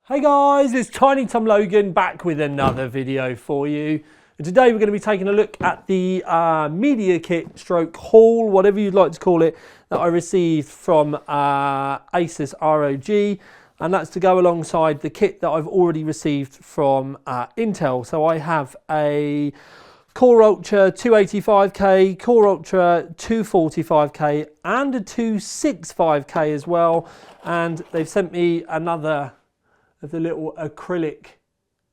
Hey guys, it's Tiny Tom Logan back with another video for you. And today we're going to be taking a look at the media kit stroke haul, whatever you'd like to call it, that I received from Asus ROG. And that's to go alongside the kit that I've already received from Intel. So I have a Core Ultra 285K, Core Ultra 245K and a 265K as well. And they've sent me another of the little acrylic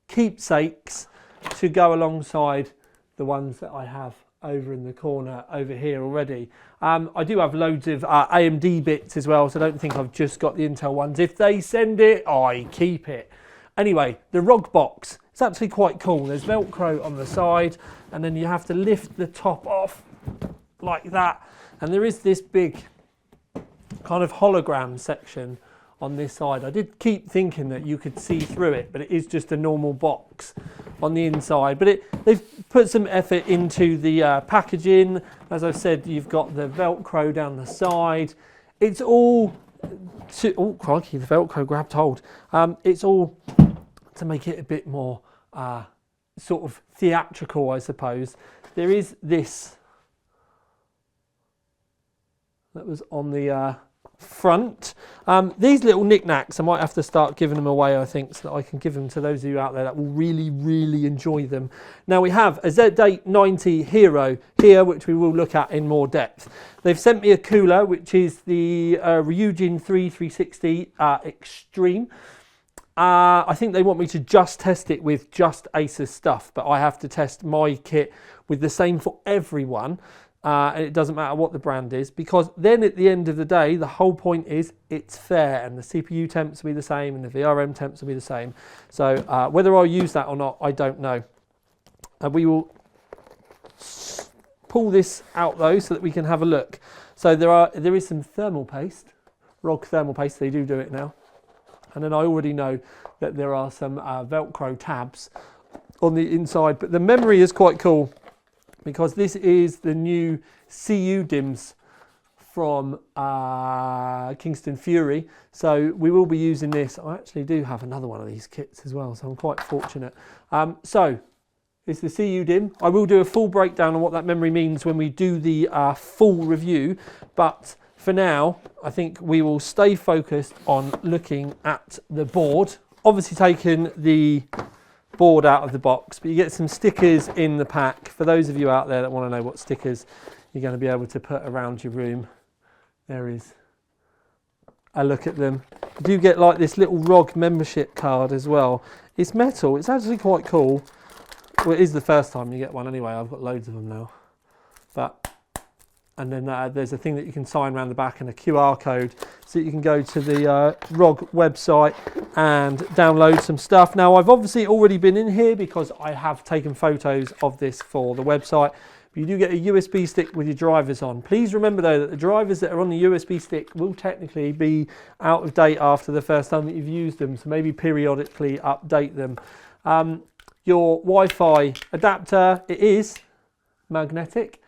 keepsakes to go alongside the ones that I have over in the corner over here already. I do have loads of AMD bits as well, so I don't think I've just got the Intel ones. If they send it, I keep it. Anyway, the ROG box, it's actually quite cool. There's Velcro on the side, and then you have to lift the top off like that. And there is this big kind of hologram section on this side. I did keep thinking that you could see through it, but it is just a normal box on the inside. But they've put some effort into the packaging. As I've said, you've got the Velcro down the side. It's all oh crikey, the Velcro grabbed hold. It's all to make it a bit more sort of theatrical, I suppose. There is this that was on the front. These little knickknacks, I might have to start giving them away, I think, so that I can give them to those of you out there that will really enjoy them. Now we have a Z890 Hero here, which we will look at in more depth. They've sent me a cooler, which is the Ryujin 360 Extreme. I think they want me to just test it with just Asus stuff, but I have to test my kit with the same for everyone. And it doesn't matter what the brand is, because then at the end of the day, the whole point is it's fair, and the CPU temps will be the same and the VRM temps will be the same. So whether I'll use that or not, I don't know. We will pull this out though so that we can have a look. So there is some thermal paste, ROG thermal paste, they do it now. And then I already know that there are some Velcro tabs on the inside, but the memory is quite cool, because this is the new CU DIMMs from Kingston Fury. So we will be using this. I actually do have another one of these kits as well, so I'm quite fortunate. So it's the CU DIMM. I will do a full breakdown on what that memory means when we do the full review, but for now, I think we will stay focused on looking at the board. Obviously taking the board out of the box, but you get some stickers in the pack. For those of you out there that want to know what stickers you're going to be able to put around your room, there is a look at them. You do get like this little ROG membership card as well. It's metal, it's actually quite cool. Well, it is the first time you get one anyway. I've got loads of them now. And then there's a thing that you can sign around the back and a QR code, so that you can go to the ROG website and download some stuff. Now, I've obviously already been in here because I have taken photos of this for the website. But you do get a USB stick with your drivers on. Please remember though that the drivers that are on the USB stick will technically be out of date after the first time that you've used them, so maybe periodically update them. Your Wi-Fi adapter, it is magnetic.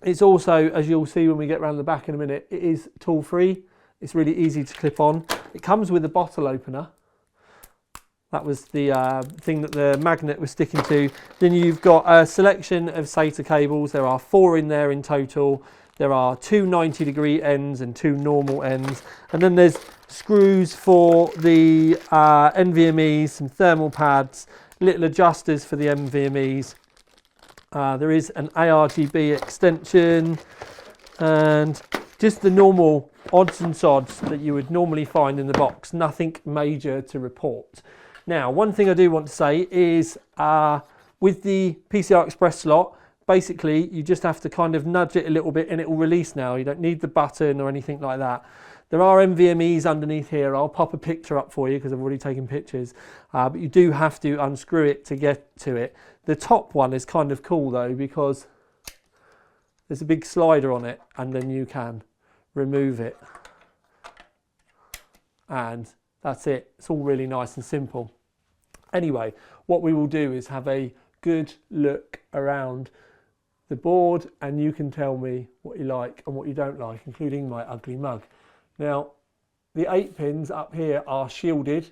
It's also, as you'll see when we get around the back in a minute, it is tool free. It's really easy to clip on. It comes with a bottle opener. That was the thing that the magnet was sticking to. Then you've got a selection of SATA cables. There are 4 in there in total. There are 2 90-degree ends and 2 normal ends. And then there's screws for the NVMEs, some thermal pads, little adjusters for the NVMEs. There is an ARGB extension and just the normal odds and sods that you would normally find in the box. Nothing major to report. Now, one thing I do want to say is with the PCI Express slot, basically you just have to kind of nudge it a little bit and it will release now. You don't need the button or anything like that. There are NVMEs underneath here. I'll pop a picture up for you because I've already taken pictures. But you do have to unscrew it to get to it. The top one is kind of cool though, because there's a big slider on it and then you can remove it. And that's it. It's all really nice and simple. Anyway, what we will do is have a good look around the board and you can tell me what you like and what you don't like, including my ugly mug. Now, the 8 pins up here are shielded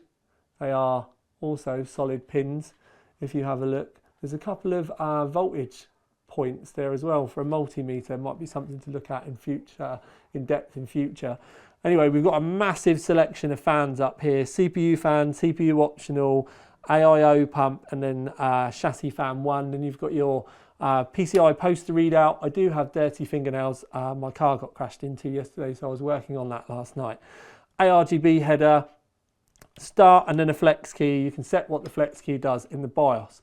They are also solid pins. If you have a look, there's a couple of voltage points there as well for a multimeter. Might be something to look at in future, in depth in future. Anyway, we've got a massive selection of fans up here. CPU fan, CPU optional, AIO pump, and then chassis fan 1. And you've got your PCI poster readout. I do have dirty fingernails. My car got crashed into yesterday, so I was working on that last night. ARGB header, start, and then a flex key. You can set what the flex key does in the BIOS.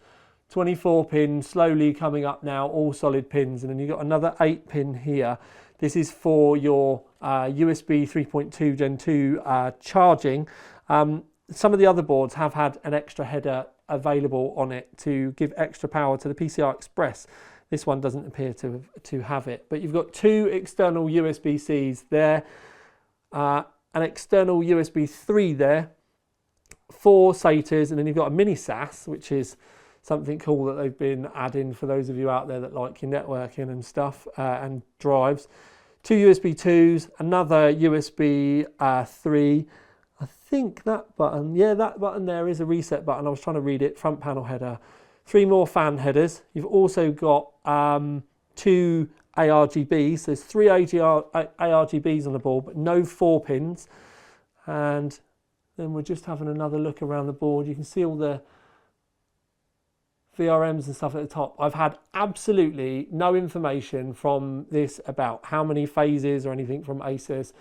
24 pin, slowly coming up now, all solid pins. And then you've got another 8 pin here. This is for your USB 3.2 Gen 2 charging. Some of the other boards have had an extra header available on it to give extra power to the PCI Express. This one doesn't appear to have it. But you've got 2 external USB-Cs there, an external USB 3 there, 4 SATAs, and then you've got a mini SAS, which is something cool that they've been adding for those of you out there that like your networking and stuff, and drives. 2 USB 2s, another USB 3. I think that button, yeah, that button there is a reset button. I was trying to read it. Front panel header. 3 more fan headers. You've also got 2 ARGBs. There's 3 ARGBs on the board, but no 4 pins. And then we're just having another look around the board. You can see all the VRMs and stuff at the top. I've had absolutely no information from this about how many phases or anything from Asus,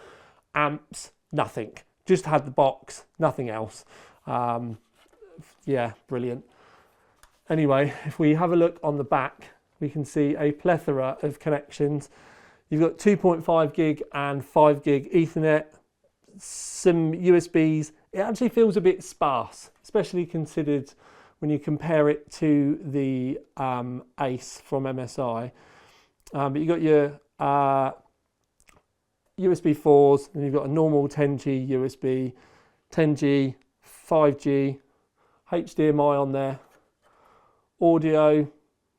amps, nothing. Just had the box, nothing else. Yeah, brilliant. Anyway, if we have a look on the back, we can see a plethora of connections. You've got 2.5 gig and 5 gig Ethernet, some USBs. It actually feels a bit sparse, especially considered when you compare it to the Ace from MSI. But you've got your USB 4s, and you've got a normal 10G USB, 10G, 5G, HDMI on there, audio,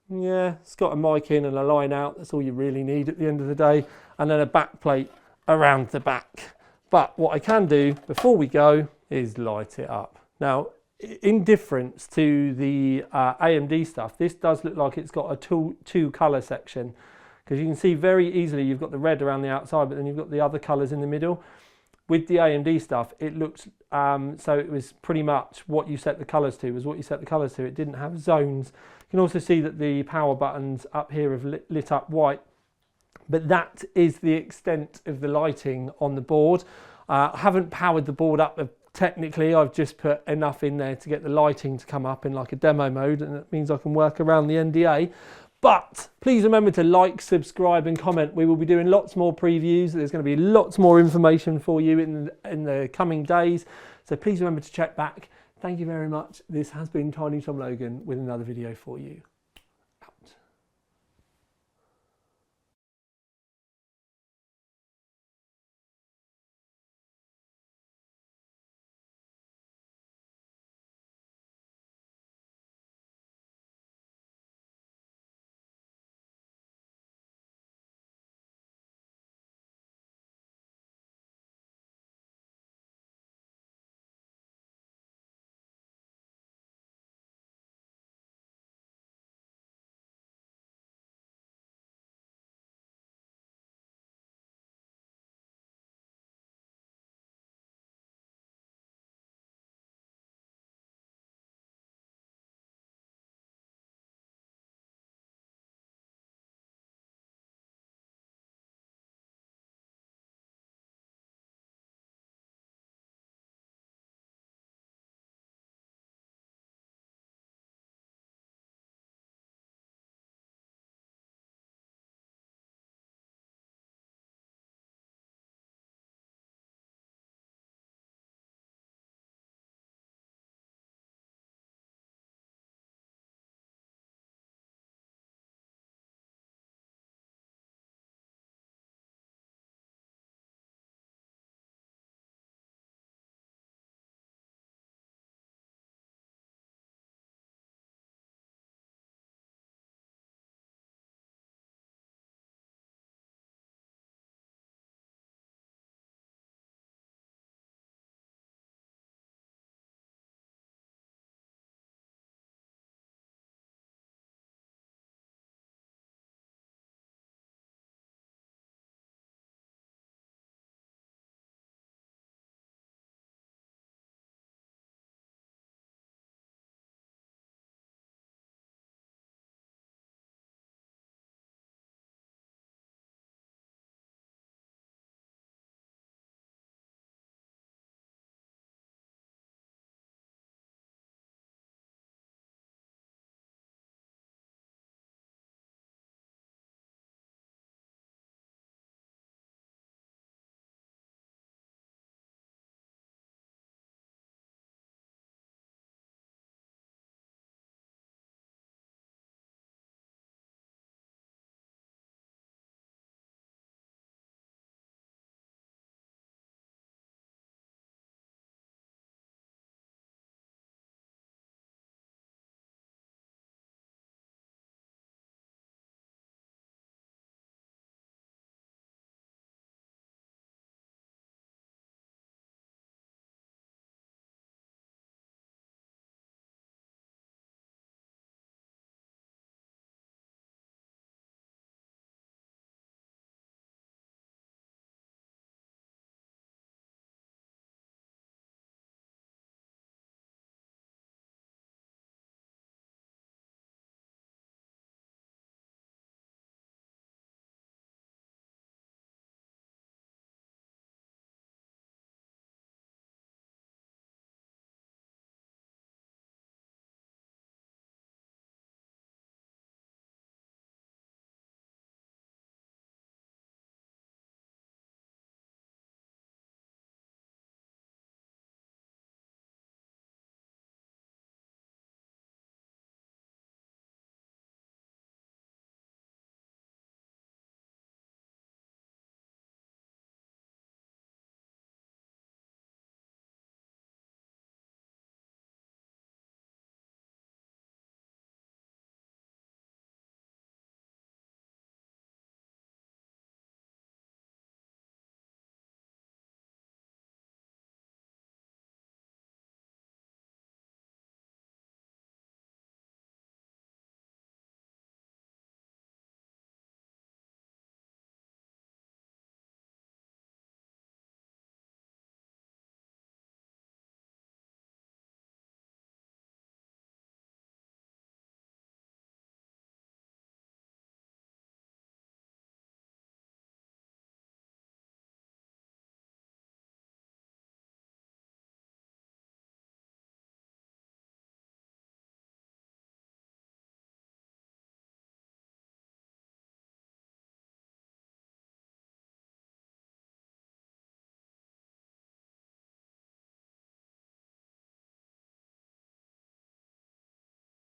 yeah, it's got a mic in and a line out. That's all you really need at the end of the day. And then a back plate around the back. But what I can do before we go is light it up. Now, in difference to the AMD stuff, this does look like it's got a two color section, because you can see very easily you've got the red around the outside, but then you've got the other colors in the middle. With the AMD stuff, it looks so it was pretty much what you set the colors to was what you set the colors to. It didn't have zones. You can also see that the power buttons up here have lit up white, but that is the extent of the lighting on the board. I haven't powered the board up technically. I've just put enough in there to get the lighting to come up in like a demo mode, and that means I can work around the NDA. But please remember to like, subscribe and comment. We will be doing lots more previews. There's going to be lots more information for you in the coming days. So please remember to check back. Thank you very much. This has been Tiny Tom Logan with another video for you.